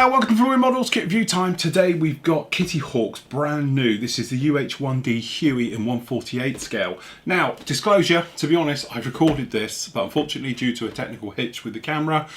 Welcome to Huey Models Kit Review Time. Today we've got Kitty Hawk's brand new. This is the UH-1D Huey in 1/48 scale. Now, disclosure, to be honest, I've recorded this, but unfortunately due to a technical hitch with the camera,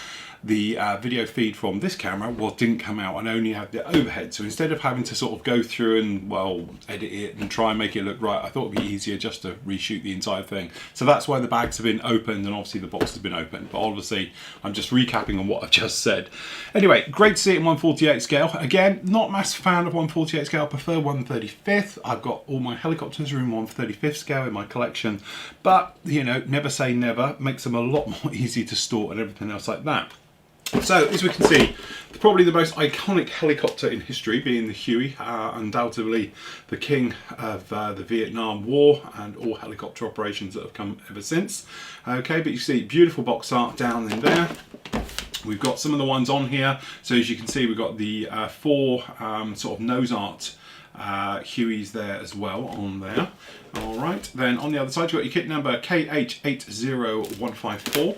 the video feed from this camera didn't come out and only had the overhead. So instead of having to sort of go through and, well, edit it and try and make it look right, I thought it'd be easier just to reshoot the entire thing. So that's why the bags have been opened and obviously the box has been opened. But obviously, I'm just recapping on what I've just said. Anyway, great to see it in 1/48 scale. Again, not a massive fan of 1/48 scale. I prefer 1/35. I've got all my helicopters are in 1/35 scale in my collection. But, you know, never say never. Makes them a lot more easy to store and everything else like that. So, as we can see, probably the most iconic helicopter in history being the Huey, undoubtedly the king of the Vietnam War and all helicopter operations that have come ever since. Okay, but you see beautiful box art down in there. We've got some of the ones on here. So as you can see, we've got the four sort of nose art Hueys there as well on there. All right, then on the other side, you've got your kit number KH80154.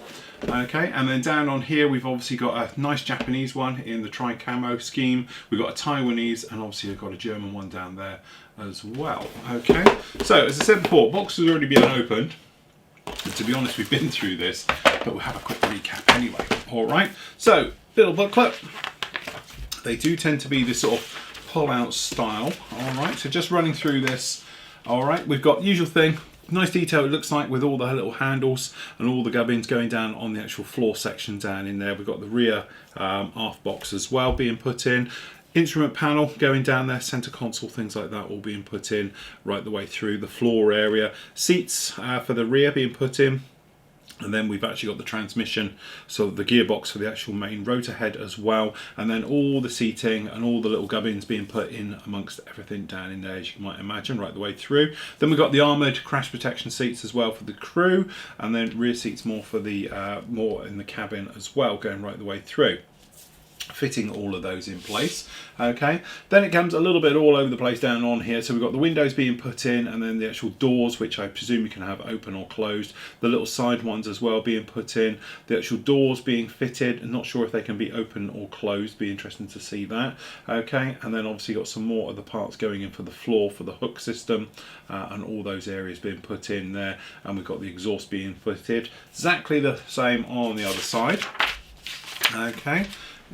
Okay, and then down on here we've obviously got a nice Japanese one in the tri-camo scheme. We've got a Taiwanese and obviously we've got a German one down there as well. Okay, so as I said before, box has already been opened. And to be honest, we've been through this, but we'll have a quick recap anyway. All right, so little booklet. They do tend to be this sort of pull-out style. All right, so just running through this. All right, we've got usual thing. Nice detail it looks like with all the little handles and all the gubbins going down on the actual floor section down in there. We've got the rear aft box as well being put in. Instrument panel going down there, center console, things like that all being put in right the way through the floor area. Seats for the rear being put in. And then we've actually got the transmission, so the gearbox for the actual main rotor head as well. And then all the seating and all the little gubbins being put in amongst everything down in there, as you might imagine, right the way through. Then we've got the armoured crash protection seats as well for the crew. And then rear seats more for the more in the cabin as well, going right the way through. Fitting all of those in place. Okay, then it comes a little bit all over the place down on here. So we've got the windows being put in and then the actual doors, which I presume you can have open or closed. The little side ones as well being put in. The actual doors being fitted. I'm not sure if they can be open or closed. Be interesting to see that. Okay, and then obviously got some more of the parts going in for the floor for the hook system and all those areas being put in there. And we've got the exhaust being fitted. Exactly the same on the other side. Okay.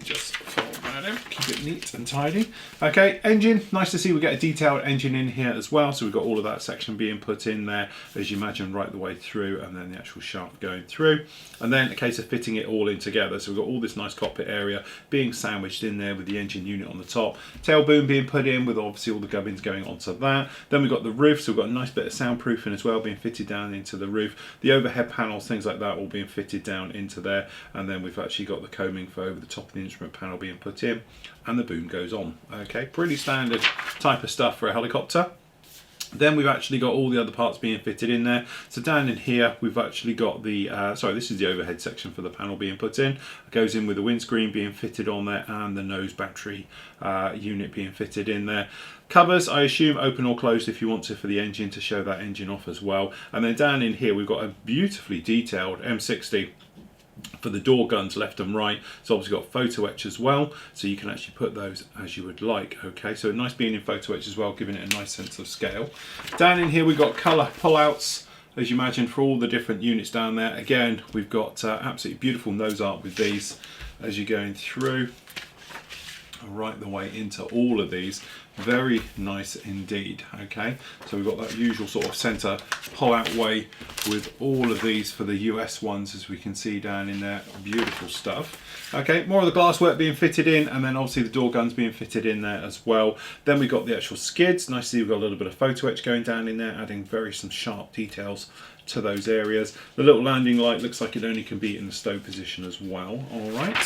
Just fold that in, keep it neat and tidy. Okay, engine, nice to see we get a detailed engine in here as well. So we've got all of that section being put in there, as you imagine, right the way through, and then the actual shaft going through. And then a case of fitting it all in together. So we've got all this nice cockpit area being sandwiched in there with the engine unit on the top. Tail boom being put in with obviously all the gubbins going onto that. Then we've got the roof, so we've got a nice bit of soundproofing as well being fitted down into the roof. The overhead panels, things like that, all being fitted down into there. And then we've actually got the coaming for over the top of the instrument panel being put in, and the boom goes on. Okay, pretty standard type of stuff for a helicopter. Then we've actually got all the other parts being fitted in there. So down in here, we've actually got the, this is the overhead section for the panel being put in. It goes in with the windscreen being fitted on there and the nose battery unit being fitted in there. Covers, I assume, open or closed if you want to for the engine to show that engine off as well. And then down in here, we've got a beautifully detailed M60 for the door guns left and right. So obviously got photo etch as well, so you can actually put those as you would like. Okay, so nice being in photo etch as well, giving it a nice sense of scale. Down in here we've got colour pullouts, as you imagine, for all the different units down there. Again, we've got absolutely beautiful nose art with these as you're going through right the way into all of these. Very nice indeed. Okay, so we've got that usual sort of center pull out way with all of these for the US ones, as we can see down in there. Beautiful stuff. Okay, more of the glasswork being fitted in, and then obviously the door guns being fitted in there as well. Then we've got the actual skids. Nice to see we've got a little bit of photo etch going down in there, adding some sharp details to those areas. The little landing light looks like it only can be in the stow position as well. All right.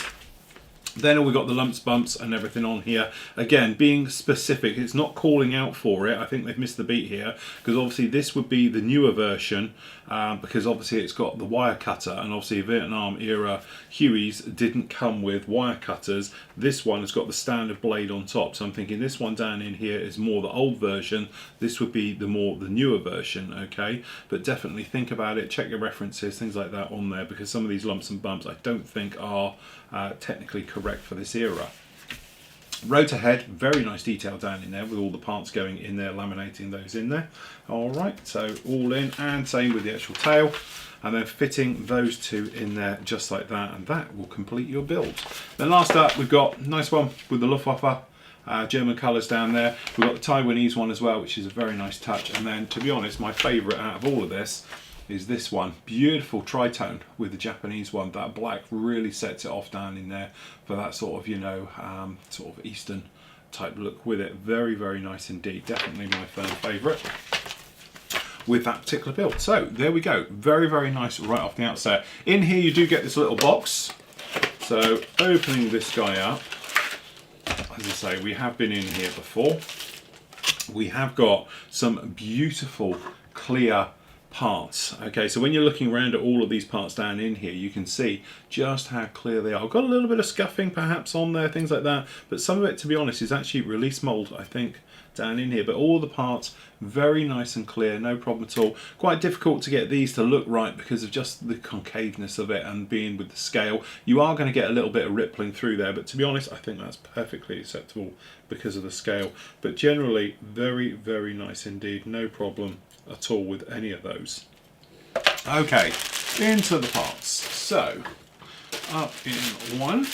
Then we've got the lumps, bumps and everything on here. Again, being specific, it's not calling out for it. I think they've missed the beat here, because obviously this would be the newer version, because obviously it's got the wire cutter, and obviously Vietnam era Hueys didn't come with wire cutters. This one has got the standard blade on top. So I'm thinking this one down in here is more the old version. This would be the newer version, okay? But definitely think about it, check your references, things like that on there, because some of these lumps and bumps I don't think are technically correct for this era. Rotor head, very nice detail down in there with all the parts going in there, laminating those in there. All right, so all in, and same with the actual tail, and then fitting those two in there just like that, and that will complete your build. Then last up, we've got a nice one with the Luftwaffe German colours down there. We've got the Taiwanese one as well, which is a very nice touch. And then, to be honest, my favourite out of all of this is this one. Beautiful tritone with the Japanese one. That black really sets it off down in there for that sort of, you know, sort of Eastern type look with it. Very, very nice indeed. Definitely my firm favourite with that particular build. So there we go. Very, very nice right off the outset. In here you do get this little box. So opening this guy up, as I say, we have been in here before. We have got some beautiful clear parts. Okay, so when you're looking around at all of these parts down in here, you can see just how clear they are. I've got a little bit of scuffing perhaps on there, things like that, but some of it, to be honest, is actually release mold, I think, down in here. But all the parts very nice and clear, no problem at all. Quite difficult to get these to look right because of just the concaveness of it and being with the scale. You are going to get a little bit of rippling through there, but to be honest, I think that's perfectly acceptable because of the scale. But generally very, very nice indeed, no problem at all with any of those. Okay, into the parts. So up in one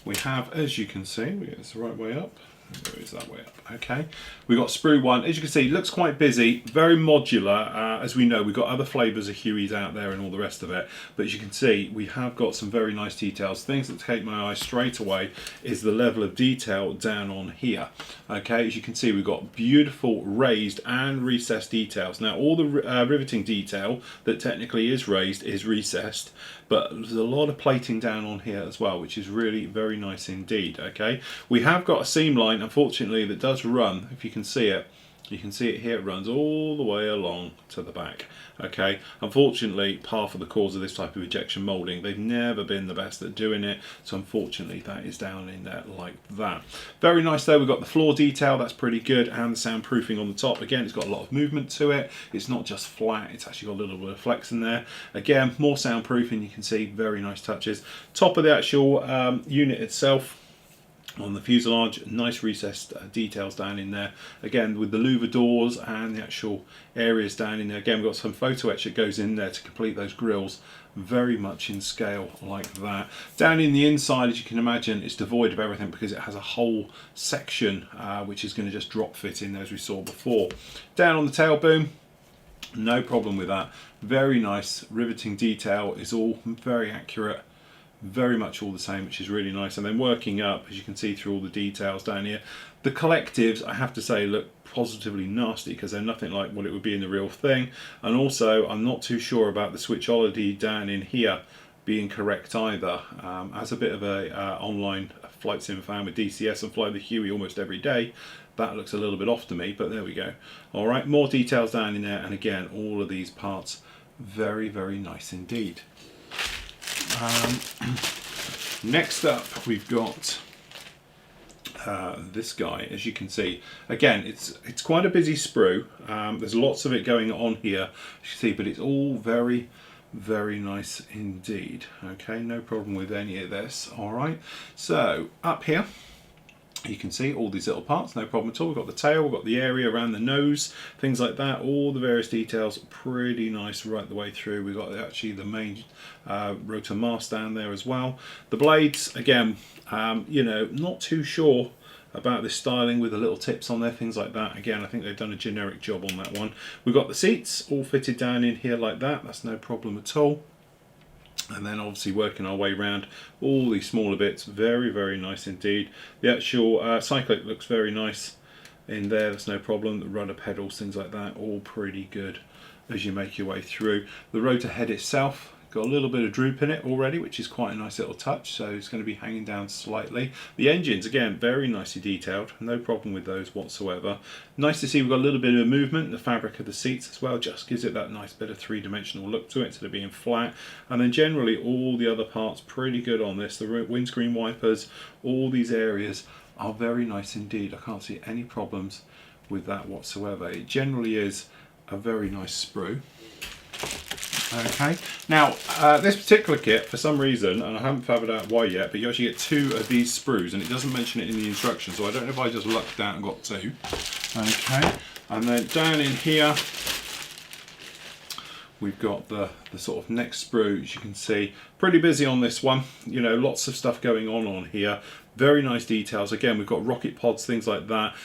we have, as you can see, it's the right way up. There is that way up. Okay, we've got sprue one. As you can see, looks quite busy, very modular. As we know, we've got other flavours of Hueys out there and all the rest of it. But as you can see, we have got some very nice details. Things that take my eye straight away is the level of detail down on here. Okay, as you can see, we've got beautiful raised and recessed details. Now, all the riveting detail that technically is raised is recessed, but there's a lot of plating down on here as well, which is really very nice indeed. Okay, we have got a seam line, unfortunately, that does run. If you can see it, you can see it here, it runs all the way along to the back. Okay, unfortunately, part of the cause of this type of ejection moulding, they've never been the best at doing it, so unfortunately that is down in there like that. Very nice though, we've got the floor detail, that's pretty good, and the soundproofing on the top. Again, it's got a lot of movement to it, it's not just flat, it's actually got a little bit of flex in there. Again, more soundproofing, you can see, very nice touches. Top of the actual unit itself, on the fuselage, nice recessed details down in there. Again, with the louver doors and the actual areas down in there. Again, we've got some photo etch that goes in there to complete those grills. Very much in scale like that. Down in the inside, as you can imagine, it's devoid of everything because it has a whole section which is going to just drop fit in there, as we saw before. Down on the tail boom, no problem with that. Very nice riveting detail, is all very accurate. Very much all the same, which is really nice. And then working up, as you can see through all the details down here, the collectives, I have to say, look positively nasty because they're nothing like what it would be in the real thing. And also, I'm not too sure about the switchology down in here being correct either. As a bit of a online flight sim fan with DCS and fly the Huey almost every day, that looks a little bit off to me, but there we go. All right, more details down in there, and again, all of these parts very, very nice indeed. Next up, we've got this guy. As you can see, again, it's quite a busy sprue. There's lots of it going on here, as you see, but it's all very, very nice indeed. Okay, no problem with any of this. All right, so up here, you can see all these little parts, no problem at all. We've got the tail, we've got the area around the nose, things like that, all the various details, pretty nice right the way through. We've got actually the main rotor mast down there as well. The blades, again, you know, not too sure about this styling with the little tips on there, things like that. Again, I think they've done a generic job on that one. We've got the seats all fitted down in here like that, that's no problem at all. And then obviously working our way around all these smaller bits, very, very nice indeed. The actual cyclic looks very nice in there, that's no problem. The rudder pedals, things like that, all pretty good as you make your way through. The rotor head itself, got a little bit of droop in it already, which is quite a nice little touch, so it's going to be hanging down slightly. The engines, again, very nicely detailed, no problem with those whatsoever. Nice to see we've got a little bit of movement in the fabric of the seats as well, just gives it that nice bit of three-dimensional look to it instead of being flat. And then generally all the other parts pretty good on this. The windscreen wipers, all these areas are very nice indeed. I can't see any problems with that whatsoever. It generally is a very nice sprue. Okay, now this particular kit, for some reason, and I haven't figured out why yet, but you actually get 2 of these sprues, and it doesn't mention it in the instructions, so I don't know if I just lucked out and got 2. Okay, and then down in here we've got the sort of neck sprue, as you can see. Pretty busy on this one, you know, lots of stuff going on here. Very nice details. Again, we've got rocket pods, things like that.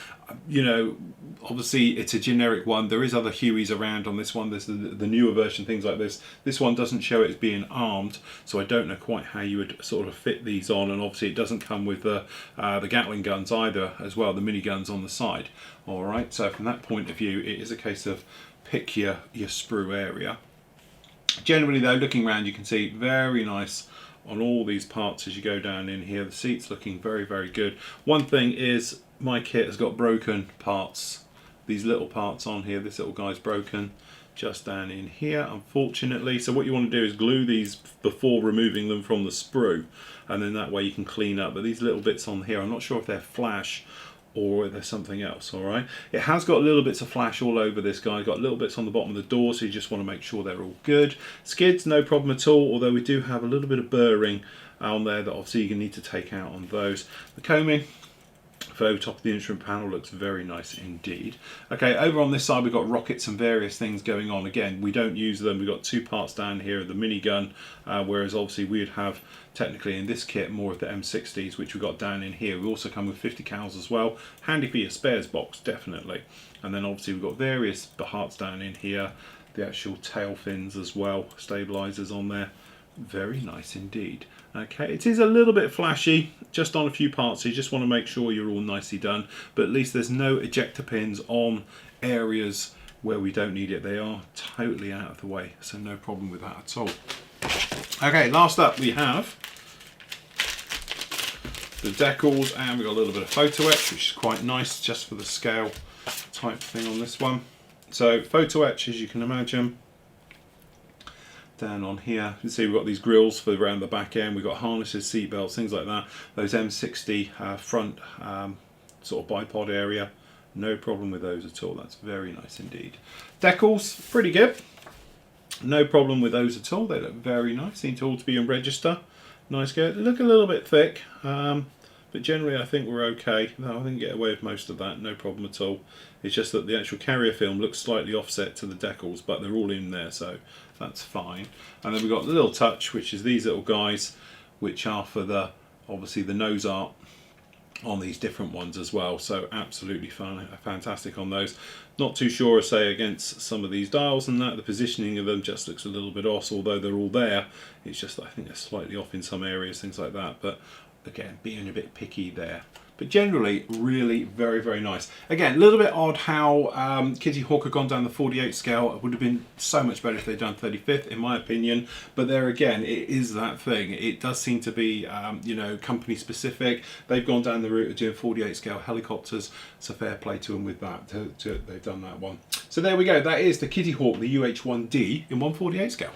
You know, obviously it's a generic one. There is other Hueys around on this one. There's the newer version, things like this. This one doesn't show it as being armed, so I don't know quite how you would sort of fit these on. And obviously it doesn't come with the Gatling guns either, as well, the mini guns on the side. All right, so from that point of view, it is a case of pick your sprue area. Generally though, looking around, you can see very nice on all these parts as you go down in here. The seat's looking very, very good. One thing is, my kit has got broken parts. These little parts on here, this little guy's broken just down in here, unfortunately. So what you want to do is glue these before removing them from the sprue, and then that way you can clean up. But these little bits on here, I'm not sure if they're flash or there's something else. All right, it has got little bits of flash all over this guy. Got little bits on the bottom of the door, so you just want to make sure they're all good. Skids, no problem at all, although we do have a little bit of burring on there that obviously you need to take out on those. The coaming over top of the instrument panel looks very nice indeed. Okay, over on this side we've got rockets and various things going on. Again, we don't use them. We've got 2 parts down here of the minigun, whereas obviously we would have technically in this kit more of the M60s, which we got down in here. We also come with 50 cals as well. Handy for your spares box, definitely. And then obviously we've got various parts down in here, the actual tail fins as well, stabilizers on there. Very nice indeed. Okay, it is a little bit flashy just on a few parts, so you just want to make sure you're all nicely done, but at least there's no ejector pins on areas where we don't need it. They are totally out of the way, so no problem with that at all. Okay, last up we have the decals, and we've got a little bit of photo etch, which is quite nice just for the scale type thing on this one. So photo etch, as you can imagine, down on here you can see we've got these grills for around the back end. We've got harnesses, seat belts, things like that. Those M60 front sort of bipod area, no problem with those at all. That's very nice indeed. Decals, pretty good, no problem with those at all. They look very nice, seem to all to be in register. Nice go. They look a little bit thick, but generally I think we're okay. No, I think get away with most of that, no problem at all. It's just that the actual carrier film looks slightly offset to the decals, but they're all in there, so that's fine. And then we've got the little touch, which is these little guys, which are for the obviously the nose art on these different ones as well. So absolutely fun, fantastic on those. Not too sure, say, against some of these dials and that. The positioning of them just looks a little bit off, although they're all there. It's just that I think they're slightly off in some areas, things like that. But again, being a bit picky there. But generally, really very, very nice. Again, a little bit odd how Kitty Hawk had gone down the 48 scale. It would have been so much better if they'd done 35th, in my opinion. But there again, it is that thing. It does seem to be, you know, company specific. They've gone down the route of doing 48 scale helicopters. So fair play to them with that. They've done that one. So there we go. That is the Kitty Hawk, the UH-1D in 148 scale.